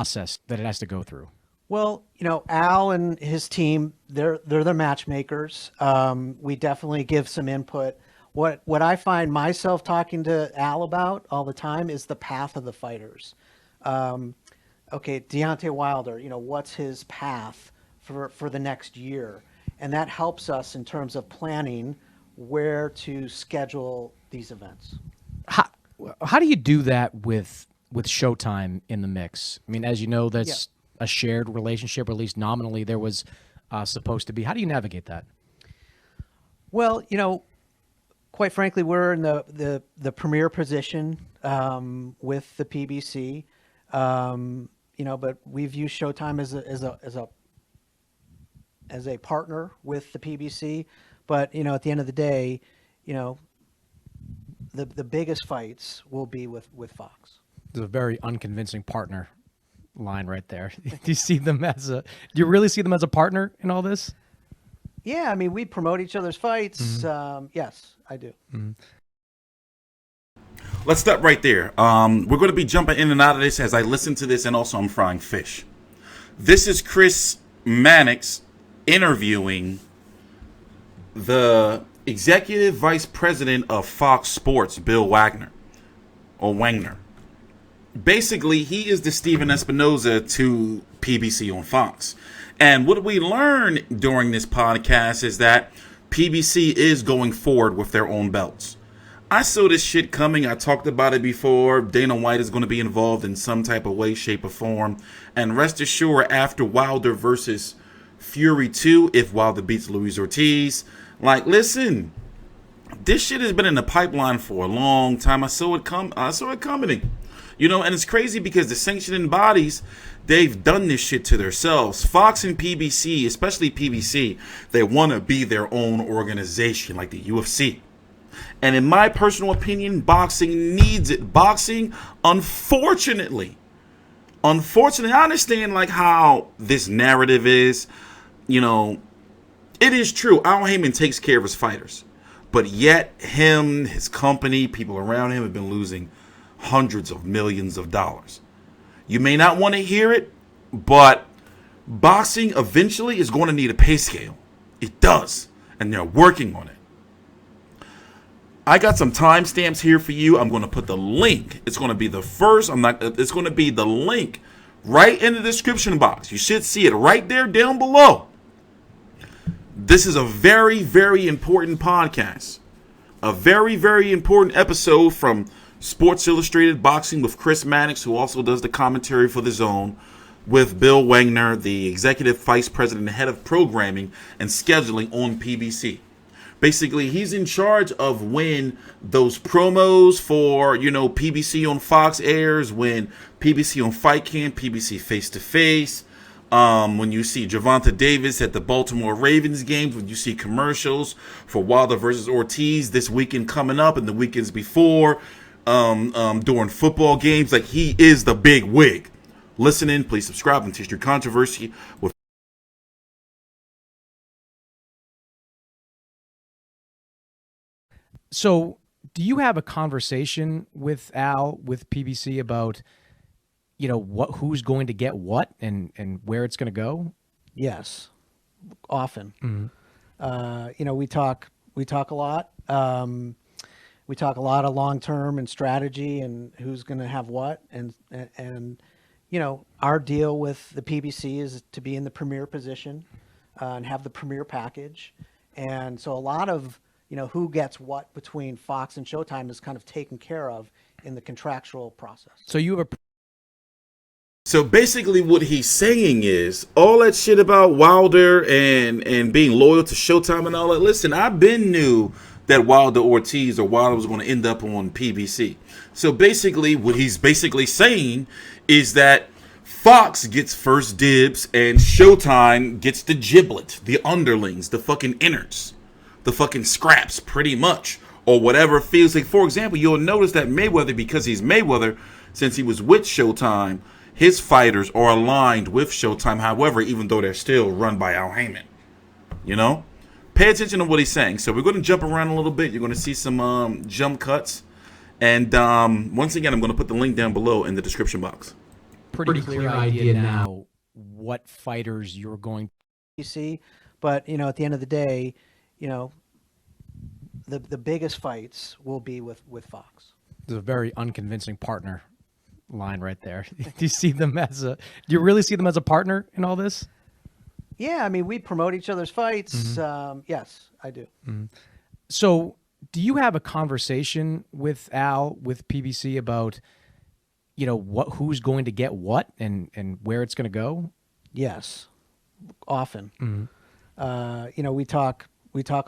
process that it has to go through? Well, Al and his team, they're the matchmakers. We definitely give some input. What I find myself talking to Al about all the time is the path of the fighters. Um, okay, Deontay Wilder, what's his path for the next year? And that helps us in terms of planning where to schedule these events. How how do you do that with Showtime in the mix? I mean, as you know, Yeah. that's a shared relationship, or at least nominally there was supposed to be. How do you navigate that? Well, quite frankly, we're in the premier position with the PBC. But we've used Showtime as a partner with the PBC. But at the end of the day, you know, the biggest fights will be with Fox. It's a very unconvincing partner line right there. Do you see them as a? Do you really see them as a partner in all this? Yeah, I mean, we promote each other's fights. Yes, I do. Let's stop right there. We're going to be jumping in and out of this as I listen to this, and also I'm frying fish. This is Chris Mannix interviewing the executive vice president of Fox Sports, Bill Wagner, or Wanger. Basically, he is the Steven Espinoza to PBC on Fox. And what we learn during this podcast is that PBC is going forward with their own belts. I saw this shit coming. I talked about it before. Dana White is going to be involved in some type of way, shape, or form. And rest assured, after Wilder versus Fury 2, if Wilder beats Luis Ortiz, listen, this shit has been in the pipeline for a long time. I saw it coming. And it's crazy because the sanctioning bodies, they've done this shit to themselves. Fox and PBC, especially PBC, they want to be their own organization like the UFC. And in my personal opinion, boxing needs it. Boxing, unfortunately, I understand how this narrative is. It is true. Al Heyman takes care of his fighters. But yet, his company, people around him have been losing hundreds of millions of dollars. You may not want to hear it, but boxing eventually is going to need a pay scale. It does. And they're working on it. I got some timestamps here for you. I'm going to put the link. It's going to be the first. It's going to be the link right in the description box. You should see it right there down below. This is a very, very important podcast. A very, very important episode from Sports Illustrated Boxing with Chris Mannix, who also does the commentary for The Zone, with Bill Wagner, the executive vice president and head of programming and scheduling on PBC. Basically, he's in charge of when those promos for, PBC on Fox airs, when PBC on Fight Camp, PBC Face to Face, when you see Gervonta Davis at the Baltimore Ravens games, when you see commercials for Wilder versus Ortiz this weekend coming up and the weekends before, during football games, he is the big wig. Listen in, please subscribe and TstreeT Controversy with So, do you have a conversation with Al with PBC about who's going to get what and where it's going to go? Yes, often. We talk a lot. We talk a lot of long term and strategy and who's going to have what. And our deal with the PBC is to be in the premier position and have the premier package. And so a lot of who gets what between Fox and Showtime is kind of taken care of in the contractual process. So you have a So basically what he's saying is all that shit about Wilder and being loyal to Showtime and all that. Listen, I've been knew that Wilder was going to end up on PBC. So basically what he's basically saying is that Fox gets first dibs and Showtime gets the giblet, the underlings, the fucking innards, the fucking scraps, pretty much, or whatever it feels like. For example, you'll notice that Mayweather, because he's Mayweather, since he was with Showtime, his fighters are aligned with Showtime. However, even though they're still run by Al Heyman, pay attention to what he's saying. So we're going to jump around a little bit. You're going to see some jump cuts, and once again, I'm going to put the link down below in the description box. pretty clear idea now what fighters you're going PBC, but at the end of the day, the biggest fights will be with Fox. It's a very unconvincing partner line right there. Do you see them as a? Do you really see them as a partner in all this? Yeah, I mean, we promote each other's fights. Yes, I do. So, do you have a conversation with Al with PBC about, who's going to get what and where it's going to go? Yes, often. We talk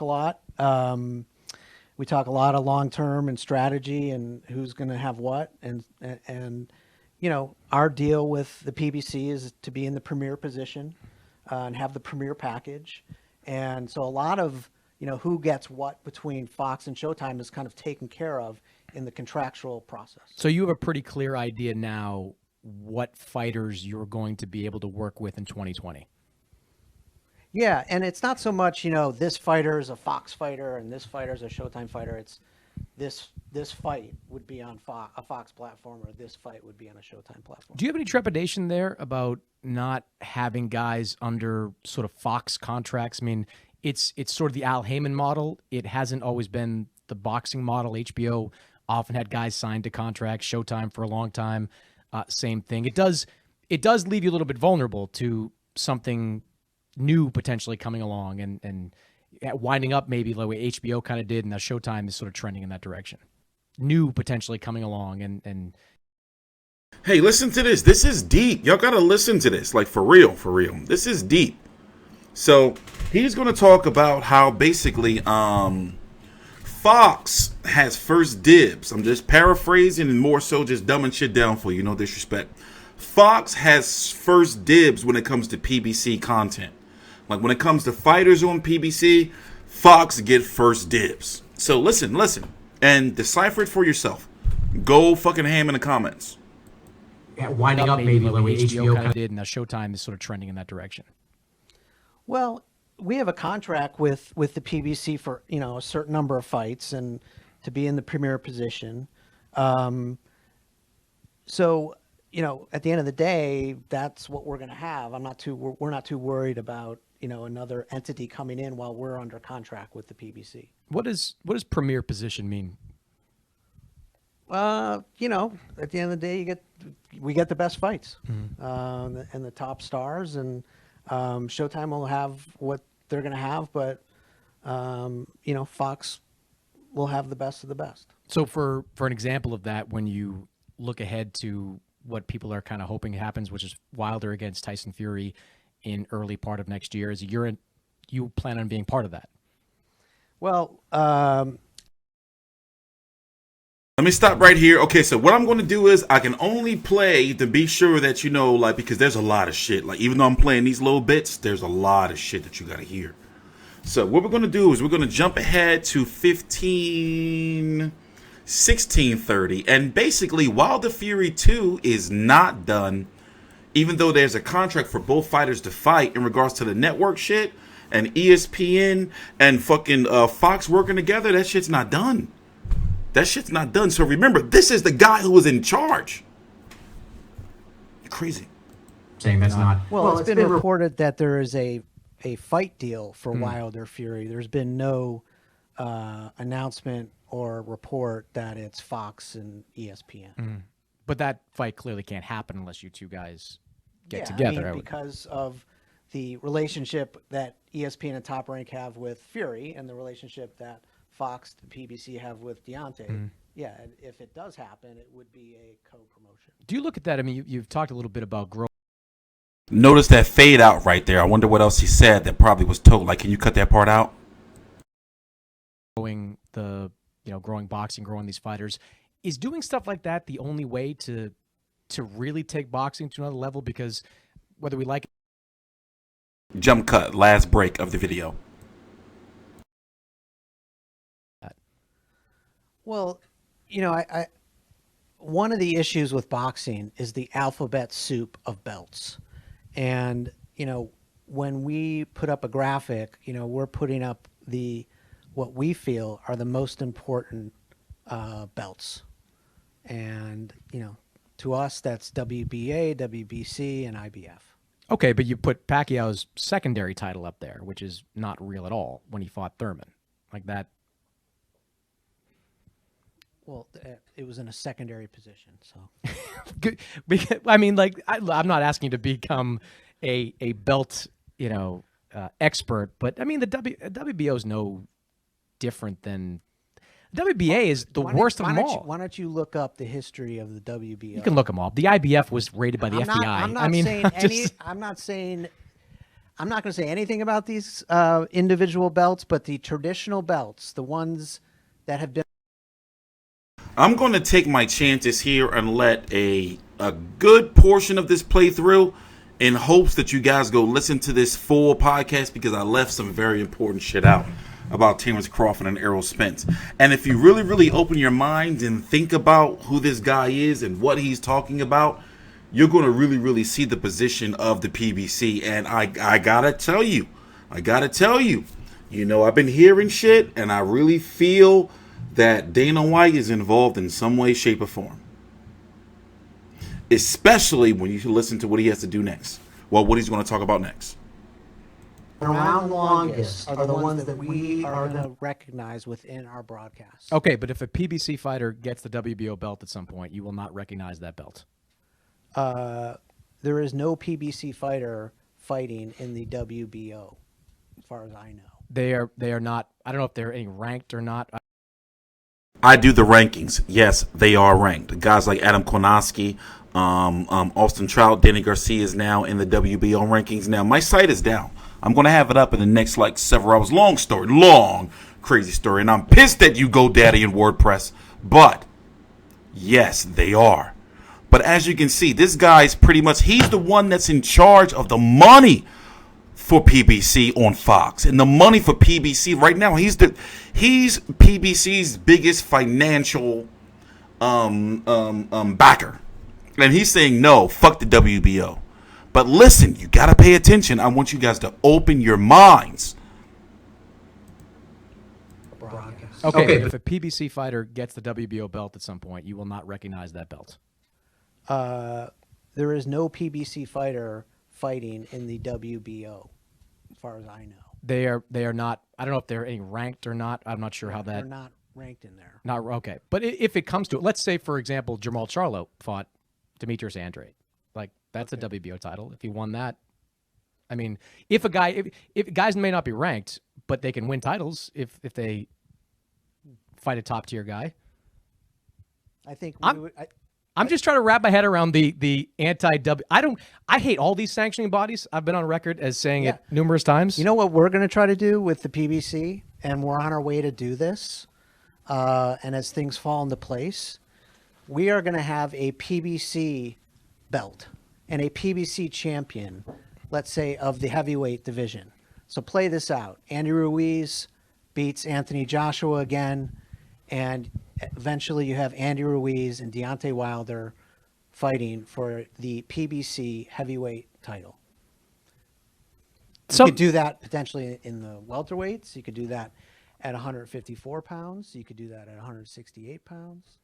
a lot. We talk a lot of long term and strategy and who's going to have what, and our deal with the PBC is to be in the premier position and have the premier package, and so a lot of who gets what between Fox and Showtime is kind of taken care of in the contractual process. So you have a pretty clear idea now what fighters you're going to be able to work with in 2020. Yeah, and it's not so much, this fighter is a Fox fighter and this fighter is a Showtime fighter. It's this fight would be on a Fox platform, or this fight would be on a Showtime platform. Do you have any trepidation there about not having guys under sort of Fox contracts? I mean, it's sort of the Al Heyman model. It hasn't always been the boxing model. HBO often had guys signed to contracts. Showtime for a long time, same thing. It does leave you a little bit vulnerable to something new potentially coming along and winding up maybe the way HBO kind of did, and now Showtime is sort of trending in that direction. New potentially coming along and Hey, listen to this. This is deep. Y'all gotta listen to this. Like, for real, for real. This is deep. So he's gonna talk about how basically Fox has first dibs. I'm just paraphrasing and more so just dumbing shit down for you. No disrespect. Fox has first dibs when it comes to PBC content. Like, when it comes to fighters on PBC, Fox get first dibs. So listen, and decipher it for yourself. Go fucking ham in the comments. Winding up maybe the way HBO kind of did, and now Showtime is sort of trending in that direction. Well, we have a contract with the PBC for a certain number of fights and to be in the premier position. So at the end of the day, that's what we're going to have. We're not too worried about another entity coming in while we're under contract with the PBC. What does premier position mean? At the end of the day, we get the best fights and the top stars, and Showtime will have what they're going to have, but Fox will have the best of the best. So for an example of that, when you look ahead to what people are kind of hoping happens, which is Wilder against Tyson Fury in early part of next year, you plan on being part of that? Well, let me stop right here. Okay, so what I'm going to do is I can only play to be sure that because there's a lot of shit. Like, even though I'm playing these little bits, there's a lot of shit that you got to hear. So what we're going to do is we're going to jump ahead to 16:30, and basically Wilder Fury 2 is not done, even though there's a contract for both fighters to fight in regards to the network shit and ESPN and fucking Fox working together. That shit's not done. So remember, this is the guy who was in charge. You're crazy. Saying that's not. Well, it's been reported that there is a fight deal for Wilder Fury. There's been no announcement or report that it's Fox and ESPN. But that fight clearly can't happen unless you two guys get together. Because of the relationship that ESPN and Top Rank have with Fury and the relationship that Fox and PBC have with Deontay. Yeah, if it does happen, it would be a co-promotion. Do you look at that? I mean, you've talked a little bit about growth. Notice that fade out right there. I wonder what else he said that probably was told. Like, can you cut that part out? Growing boxing, growing these fighters. Is doing stuff like that the only way to really take boxing to another level? Because whether we like it, jump cut, last break of the video. Well, I one of the issues with boxing is the alphabet soup of belts. And, when we put up a graphic, we're putting up what we feel are the most important belts. And, To us, that's WBA, WBC, and IBF. Okay, but you put Pacquiao's secondary title up there, which is not real at all when he fought Thurman. Like that. Well, it was in a secondary position, so. I mean, like, I'm not asking you to become a belt, expert, but I mean, the WBO is no different than WBA is the worst of them all. Why don't you look up the history of the WBO? You can look them up. The IBF was rated by the FBI. I'm not going to say anything about these individual belts, but the traditional belts, the ones that have been. I'm going to take my chances here and let a good portion of this play through in hopes that you guys go listen to this full podcast, because I left some very important shit out about Terrence Crawford and Errol Spence. And if you really, really open your mind and think about who this guy is and what he's talking about, you're going to really, really see the position of the PBC. And I gotta tell you, I've been hearing shit, and I really feel that Dana White is involved in some way, shape, or form. Especially when you listen to what he has to do next. Well, what he's going to talk about next. Around longest are the ones that we are going to recognize within our broadcast. Okay, but if a PBC fighter gets the WBO belt at some point, you will not recognize that belt. There is no PBC fighter fighting in the WBO, as far as I know. They are not. I don't know if they're any ranked or not. I do the rankings. Yes, they are ranked. Guys like Adam Konoski, Austin Trout, Danny Garcia is now in the WBO rankings. Now, my site is down. I'm going to have it up in the next, several hours. Long, crazy story. And I'm pissed at you, GoDaddy and WordPress. But, yes, they are. But as you can see, this guy's he's the one that's in charge of the money for PBC on Fox. And the money for PBC right now, he's PBC's biggest financial backer. And he's saying, no, fuck the WBO. But listen, you got to pay attention. I want you guys to open your minds. Okay, but if a PBC fighter gets the WBO belt at some point, you will not recognize that belt. There is no PBC fighter fighting in the WBO, as far as I know. They are not. I don't know if they're any ranked or not. I'm not sure how that. They're not ranked in there. Not okay. But if it comes to it, let's say, for example, Jamal Charlo fought Demetrius Andrade. That's a WBO title. If he won that, I mean, if guys may not be ranked, but they can win titles if they fight a top tier guy. I think I'm just trying to wrap my head around the anti-W. I hate all these sanctioning bodies. I've been on record as saying it numerous times. You know what we're going to try to do with the PBC, and we're on our way to do this. And as things fall into place, we are going to have a PBC belt and a PBC champion, let's say, of the heavyweight division. So play this out. Andy Ruiz beats Anthony Joshua again, and eventually you have Andy Ruiz and Deontay Wilder fighting for the PBC heavyweight title. You could do that potentially in the welterweights. You could do that at 154 pounds. You could do that at 168 pounds.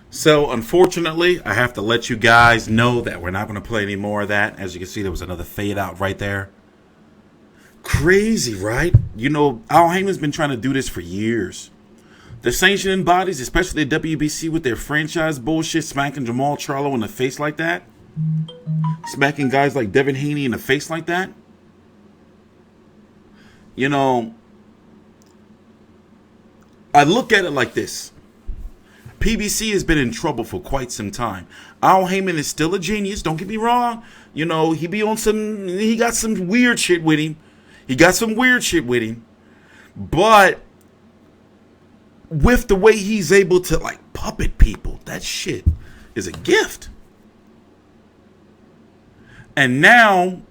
So, unfortunately, I have to let you guys know that we're not going to play any more of that. As you can see, there was another fade out right there. Crazy, right? Al Heyman's been trying to do this for years. The sanctioning bodies, especially the WBC with their franchise bullshit, smacking Jamal Charlo in the face like that. Smacking guys like Devin Haney in the face like that. I look at it like this. PBC has been in trouble for quite some time. Al Heyman is still a genius. Don't get me wrong. He got some weird shit with him. But with the way he's able to puppet people, that shit is a gift. And now,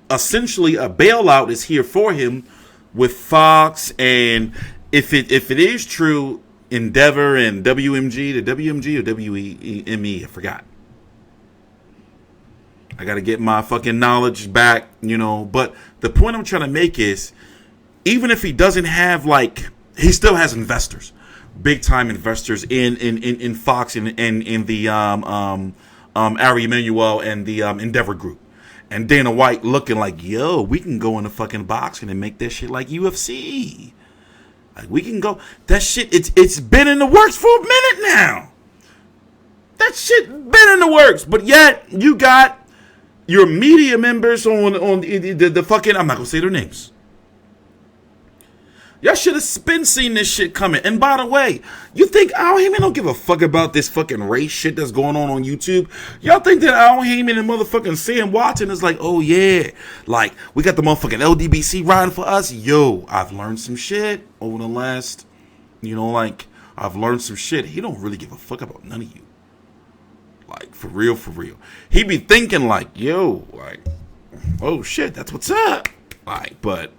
essentially a bailout is here for him with Fox, and if it is true, Endeavor and WMG, the WMG or WME, I forgot. I got to get my fucking knowledge back, but the point I'm trying to make is, even if he doesn't have he still has investors. big time investors in Fox and in the Ari Emanuel and the Endeavor Group. And Dana White looking like, yo, we can go into fucking boxing and make that shit like UFC. Like, we can go. That shit, it's been in the works for a minute now. That shit been in the works. But yet, you got your media members on the fucking, I'm not going to say their names. Y'all should have been seen this shit coming. And by the way, you think Al Heyman don't give a fuck about this fucking race shit that's going on YouTube? Y'all think that Al Heyman and motherfucking Sam Watson is like, oh yeah, like, we got the motherfucking LDBC riding for us? Yo, I've learned some shit over the last, like, I've learned some shit. He don't really give a fuck about none of you. Like, for real, for real. He be thinking like, yo, like, oh shit, that's what's up. Like, but,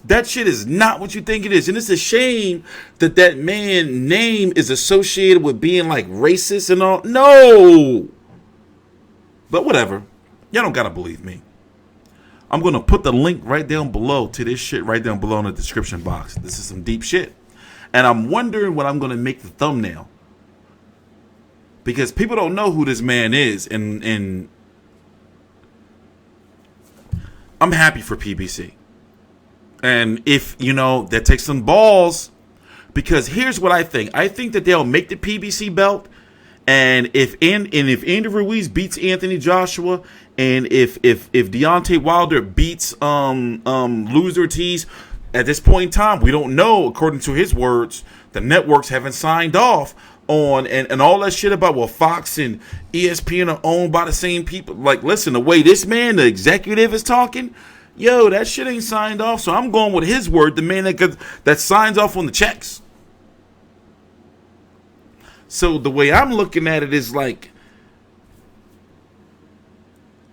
that shit is not what you think it is. And it's a shame that man's name is associated with being like racist and all. No. But whatever. Y'all don't gotta believe me. I'm gonna put the link right down below to this shit right down below in the description box. This is some deep shit. And I'm wondering what I'm gonna make the thumbnail. Because people don't know who this man is. And I'm happy for PBC. And if, that takes some balls, because here's what I think. I think that they'll make the PBC belt, and if Andy Ruiz beats Anthony Joshua, and if Deontay Wilder beats Luis Ortiz, at this point in time, we don't know, according to his words, the networks haven't signed off on and all that shit about, well, Fox and ESPN are owned by the same people. Like, listen, the way this man, the executive, is talking, yo, that shit ain't signed off. So I'm going with his word, the man that signs off on the checks. So the way I'm looking at it is like,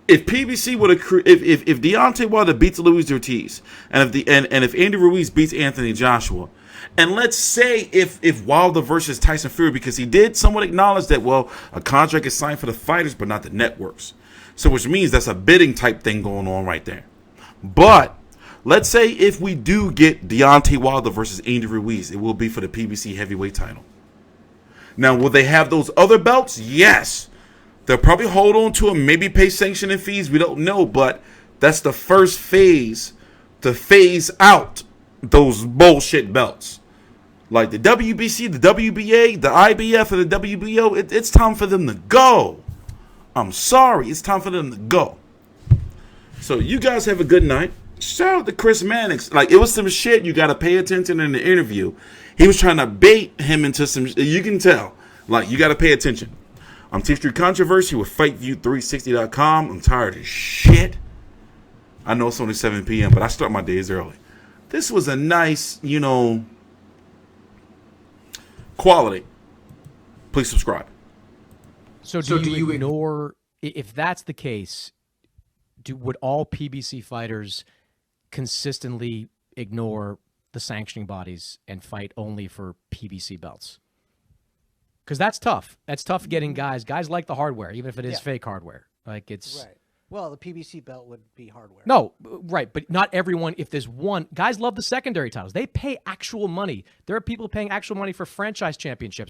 if PBC would have, if Deontay Wilder beats Luis Ortiz, and if Andy Ruiz beats Anthony Joshua, and let's say if Wilder versus Tyson Fury, because he did somewhat acknowledge that, well, a contract is signed for the fighters but not the networks, so which means that's a bidding type thing going on right there. But let's say if we do get Deontay Wilder versus Andy Ruiz, it will be for the PBC heavyweight title. Now, will they have those other belts? Yes. They'll probably hold on to them, maybe pay sanctioning fees. We don't know, but that's the first phase to phase out those bullshit belts. Like the WBC, the WBA, the IBF, and the WBO, it's time for them to go. I'm sorry, it's time for them to go. So you guys have a good night. Shout out to Chris Mannix. Like, it was some shit you got to pay attention in the interview. He was trying to bait him into some, you can tell. Like, you got to pay attention. I'm TstreeT Controversy with FightView360.com. I'm tired as shit. I know it's only 7 p.m., but I start my days early. This was a nice, quality. Please subscribe. So do you ignore, if that's the case, would all PBC fighters consistently ignore the sanctioning bodies and fight only for PBC belts? Because that's tough. That's tough getting guys. Guys like the hardware, even if it is fake hardware. Like, it's right. Well, the PBC belt would be hardware. No, right, but not everyone. If there's one, guys love the secondary titles. They pay actual money. There are people paying actual money for franchise championships.